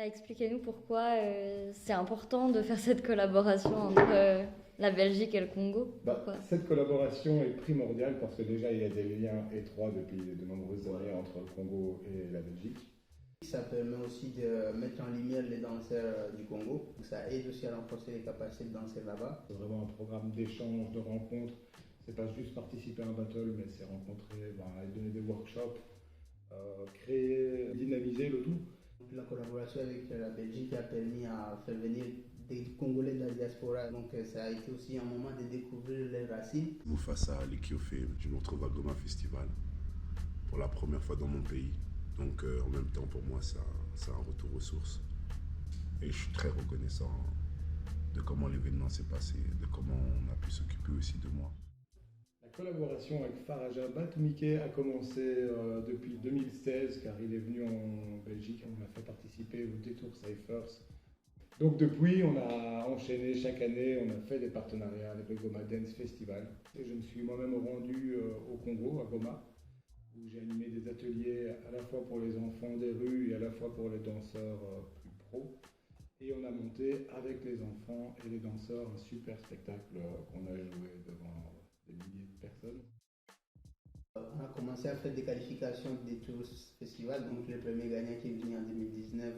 Expliquez-nous pourquoi c'est important de faire cette collaboration entre la Belgique et le Congo. Cette collaboration est primordiale parce que déjà il y a des liens étroits depuis de nombreuses années entre le Congo et la Belgique. Ça permet aussi de mettre en lumière les danseurs du Congo. Ça aide aussi à renforcer les capacités de danser là-bas. C'est vraiment un programme d'échange, de rencontres. C'est pas juste participer à un battle, mais c'est rencontrer, donner des workshops, créer, dynamiser le tout. La collaboration avec la Belgique a permis à faire venir des Congolais de la diaspora. Donc ça a été aussi un moment de découvrir les racines. Mufasa Likiofe, je me retrouve à Goma Festival pour la première fois dans mon pays. Donc en même temps pour moi c'est un retour aux sources. Et je suis très reconnaissant de comment l'événement s'est passé, de comment on a pu s'occuper aussi de moi. La collaboration avec Faraja Batumike a commencé depuis 2016 car il est venu en Belgique, on l'a fait participer au Détour Cyphers. Donc depuis, on a enchaîné chaque année, on a fait des partenariats avec le Goma Dance Festival. Et je me suis moi-même rendu au Congo, à Goma, où j'ai animé des ateliers à la fois pour les enfants des rues et à la fois pour les danseurs plus pros. Et on a monté avec les enfants et les danseurs un super spectacle qu'on a joué devant des milliers de personnes. On a commencé à faire des qualifications des Tours Festival, donc le premier gagnant qui est venu en 2019.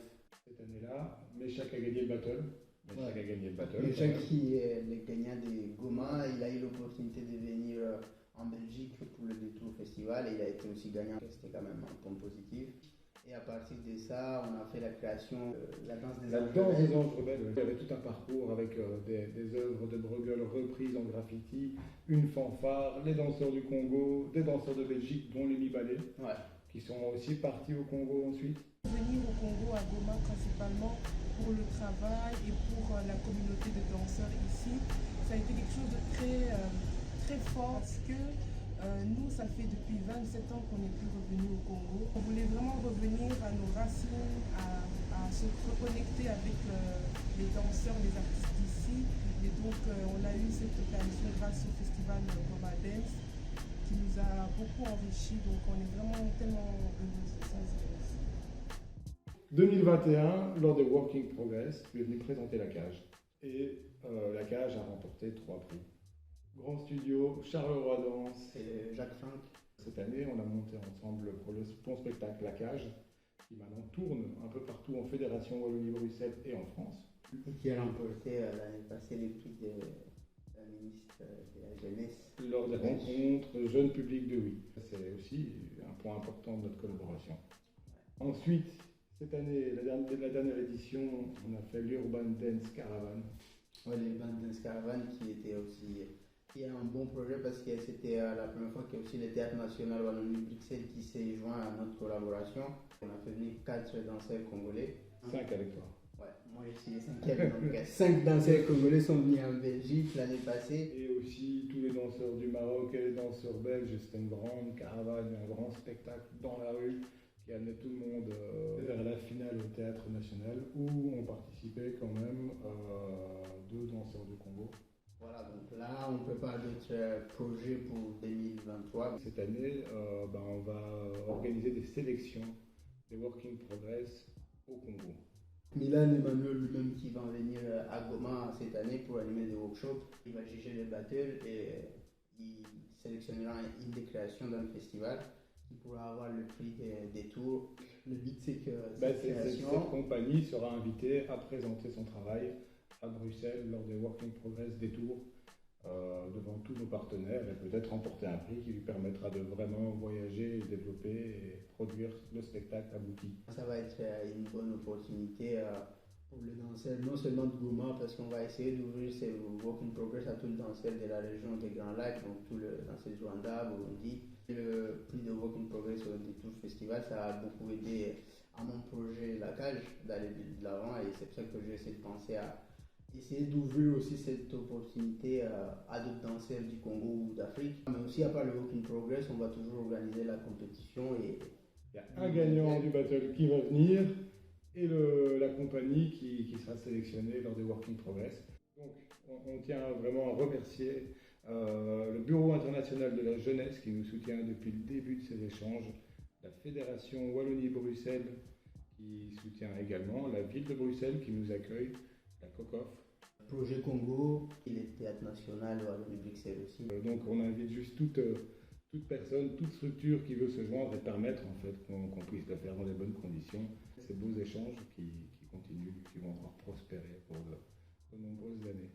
Cette année-là, Meshach a gagné le battle. Meshach a gagné le battle. Meshach qui est le gagnant de Goma, il a eu l'opportunité de venir en Belgique pour le Détour Festival et il a été aussi gagnant. C'était quand même un point positif. Et à partir de ça, on a fait la création de la danse des anges rebelles. Il y avait tout un parcours avec des œuvres de Bruegel reprises en graffiti, une fanfare, les danseurs du Congo, des danseurs de Belgique, dont les Mibalais, qui sont aussi partis au Congo ensuite. Venir au Congo, à Goma principalement, pour le travail et pour la communauté de danseurs ici, ça a été quelque chose de très fort parce que nous, ça fait depuis 27 ans qu'on n'est plus revenu au Congo. On voulait vraiment revenir à nos racines, à se reconnecter avec les danseurs, les artistes d'ici. Et donc, on a eu cette occasion grâce au festival Goma Dance qui nous a beaucoup enrichis. Donc, on est vraiment tellement heureux de ça. 2021, lors des Working Progress, je suis venu présenter la cage. Et la cage a remporté 3 prix. Grand Studio, Charleroi Danse et Jacques Franck. Cette année, on a monté ensemble pour ton spectacle La Cage, qui maintenant tourne un peu partout en Fédération Wallonie-Bruxelles et en France. Et qui a remporté l'année passée les prix de la ministre de la Jeunesse. Lors des rencontres jeunes publics de Oui. C'est aussi un point important de notre collaboration. Ensuite, cette année, la dernière édition, on a fait l'Urban Dance Caravan. Oui, l'Urban Dance Caravan qui était aussi... Il y a un bon projet parce que c'était la première fois que aussi le Théâtre National Wallonie-Bruxelles qui s'est joint à notre collaboration. On a fait venir 4 danseurs congolais. 5 avec toi. Ouais, moi je suis le 5e, donc 5 danseurs congolais sont venus en Belgique l'année passée. Et aussi tous les danseurs du Maroc et les danseurs belges. C'était une grande caravane, un grand spectacle dans la rue qui amenait tout le monde vers la finale au Théâtre National où ont participé quand même 2 danseurs du Congo. Voilà, donc là, on prépare d'autres projets pour 2023. Cette année, on va organiser des sélections, des Working Progress au Congo. Milan Emmanuel lui-même qui va venir à Goma cette année pour animer des workshops. Il va juger les battles et il sélectionnera une des créations dans le festival qui pourra avoir le prix des tours. Le but, c'est que cette compagnie sera invitée à présenter son travail à Bruxelles lors des Working Progress des tours devant tous nos partenaires et peut-être remporter un prix qui lui permettra de vraiment voyager, développer et produire le spectacle abouti. Ça va être une bonne opportunité pour les danseurs, non seulement de Goma, parce qu'on va essayer d'ouvrir ces Working Progress à tous les danseurs de la région des Grands Lacs, donc tous les danseurs du Rwanda, Burundi. Le prix de Working Progress au Détour Festival, ça a beaucoup aidé à mon projet La Cage d'aller de l'avant et c'est pour ça que j'ai essayé de penser à essayer d'ouvrir aussi cette opportunité à d'autres danseurs du Congo ou d'Afrique. Mais aussi, à part le Work in Progress, on va toujours organiser la compétition. Et il y a un gagnant du battle qui va venir et la compagnie qui sera sélectionnée lors des Work in Progress. Donc, on tient vraiment à remercier le Bureau international de la jeunesse qui nous soutient depuis le début de ces échanges, la Fédération Wallonie-Bruxelles qui soutient également la ville de Bruxelles qui nous accueille, la COCOF. Projet Congo, il est théâtre national à Bruxelles aussi. Donc on invite juste toute personne, toute structure qui veut se joindre et permettre en fait qu'on puisse le faire dans les bonnes conditions. Ces beaux échanges qui continuent, qui vont encore prospérer pour de nombreuses années.